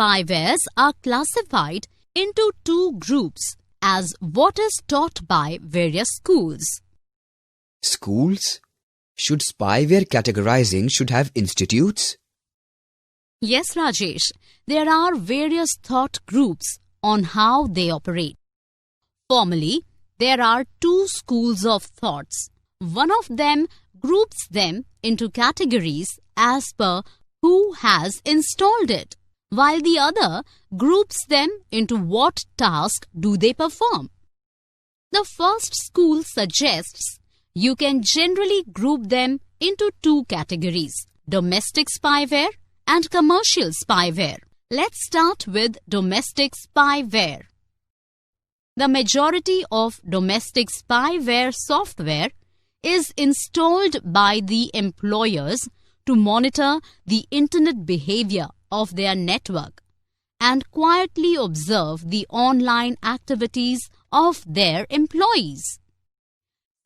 Spywares are classified into two groups as what is taught by various schools. Schools? Should spyware categorizing should have institutes? Yes, Rajesh, there are various thought groups on how they operate. Formally, there are two schools of thoughts. One of them groups them into categories as per who has installed it, while the other groups them into what task do they perform. The first school suggests you can generally group them into two categories, domestic spyware and commercial spyware. Let's start with domestic spyware. The majority of domestic spyware software is installed by the employers to monitor the internet behavior of their network and quietly observe the online activities of their employees.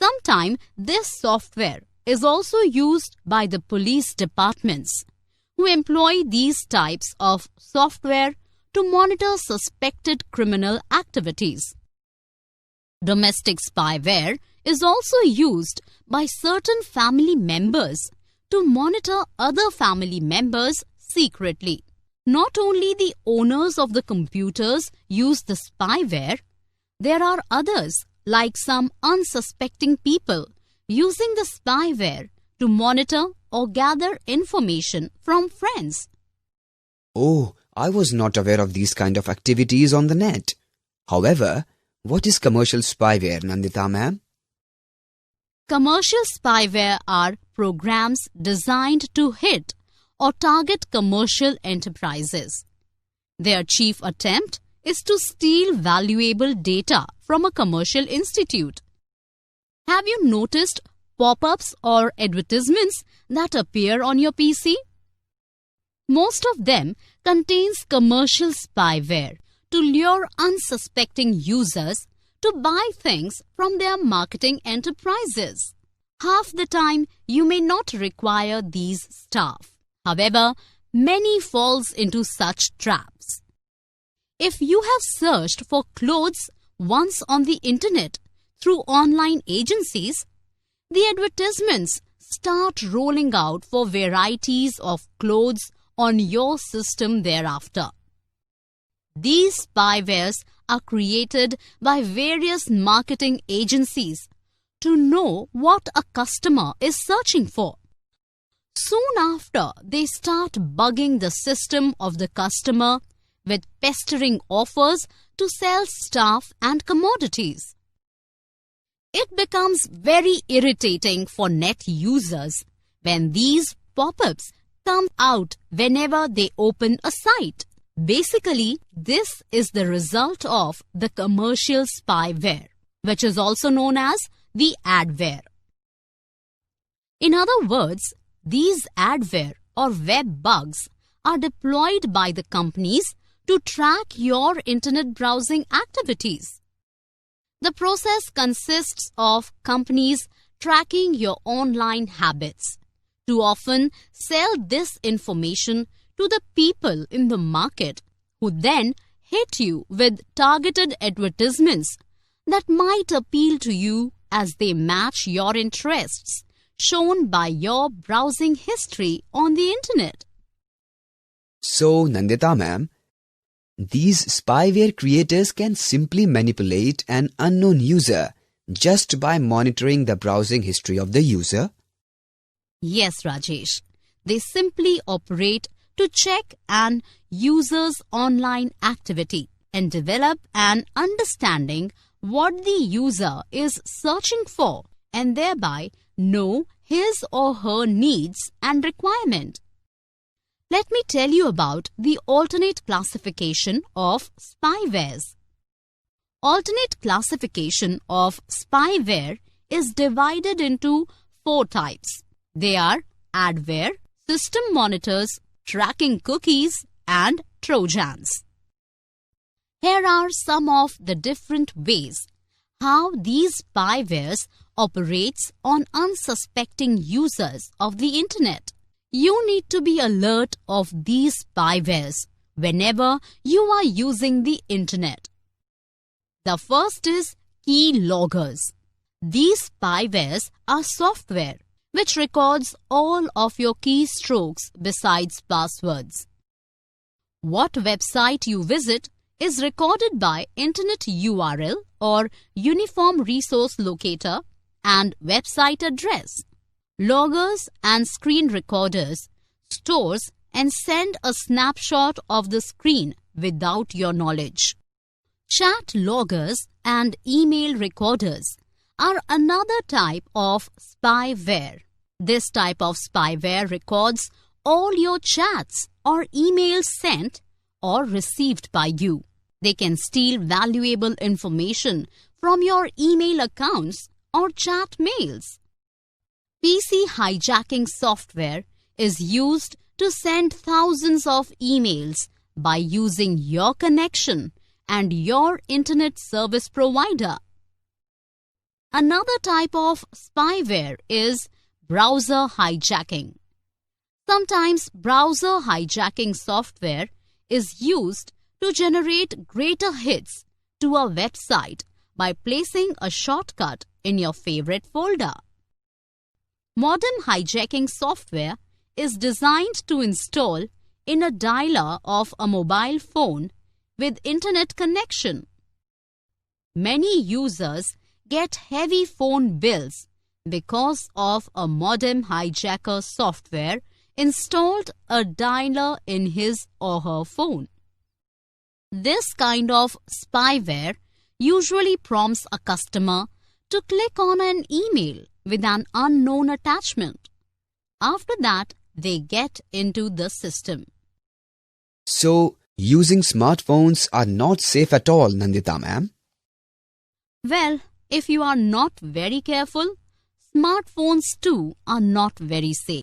Sometimes this software is also used by the police departments who employ these types of software to monitor suspected criminal activities. Domestic spyware is also used by certain family members to monitor other family members secretly. Not only the owners of the computers use the spyware, there are others like some unsuspecting people using the spyware to monitor or gather information from friends. Oh, I was not aware of these kind of activities on the net. However, what is commercial spyware, Nandita ma'am? Commercial spyware are programs designed to hit or target commercial enterprises. Their chief attempt is to steal valuable data from a commercial institute. Have you noticed pop-ups or advertisements that appear on your PC? Most of them contains commercial spyware to lure unsuspecting users to buy things from their marketing enterprises. Half the time, you may not require these stuff. However, many falls into such traps. If you have searched for clothes once on the internet through online agencies, the advertisements start rolling out for varieties of clothes on your system thereafter. These spywares are created by various marketing agencies to know what a customer is searching for. Soon after, they start bugging the system of the customer with pestering offers to sell stuff and commodities. It becomes very irritating for net users when these pop-ups come out whenever they open a site. Basically, this is the result of the commercial spyware, which is also known as the adware. In other words, these adware or web bugs are deployed by the companies to track your internet browsing activities. The process consists of companies tracking your online habits to often sell this information to the people in the market who then hit you with targeted advertisements that might appeal to you as they match your interests shown by your browsing history on the internet. So, Nandita ma'am, these spyware creators can simply manipulate an unknown user just by monitoring the browsing history of the user? Yes, Rajesh. They simply operate to check an user's online activity and develop an understanding what the user is searching for and thereby know his or her needs and requirement. Let me tell you about the alternate classification of spywares. Alternate classification of spyware is divided into 4 types. They are adware, system monitors, tracking cookies, and Trojans. Here are some of the different ways how these spywares operates on unsuspecting users of the internet. You need to be alert of these spywares whenever you are using the internet. The first is keyloggers. These spywares are software which records all of your keystrokes besides passwords. What website you visit is recorded by Internet URL or Uniform Resource Locator and website address. Loggers and screen recorders stores and send a snapshot of the screen without your knowledge. Chat loggers and email recorders are another type of spyware. This type of spyware records all your chats or emails sent or received by you. They can steal valuable information from your email accounts or chat mails. PC hijacking software is used to send thousands of emails by using your connection and your internet service provider. Another type of spyware is browser hijacking. Sometimes browser hijacking software is used to generate greater hits to a website by placing a shortcut in your favorite folder. Modern hijacking software is designed to install in a dialer of a mobile phone with internet connection. Many users get heavy phone bills because of a modem hijacker software installed a dialer in his or her phone. This kind of spyware usually prompts a customer to click on an email with an unknown attachment. After that, they get into the system. So, using smartphones are not safe at all, Nandita ma'am. Well, if you are not very careful, smartphones too are not very safe.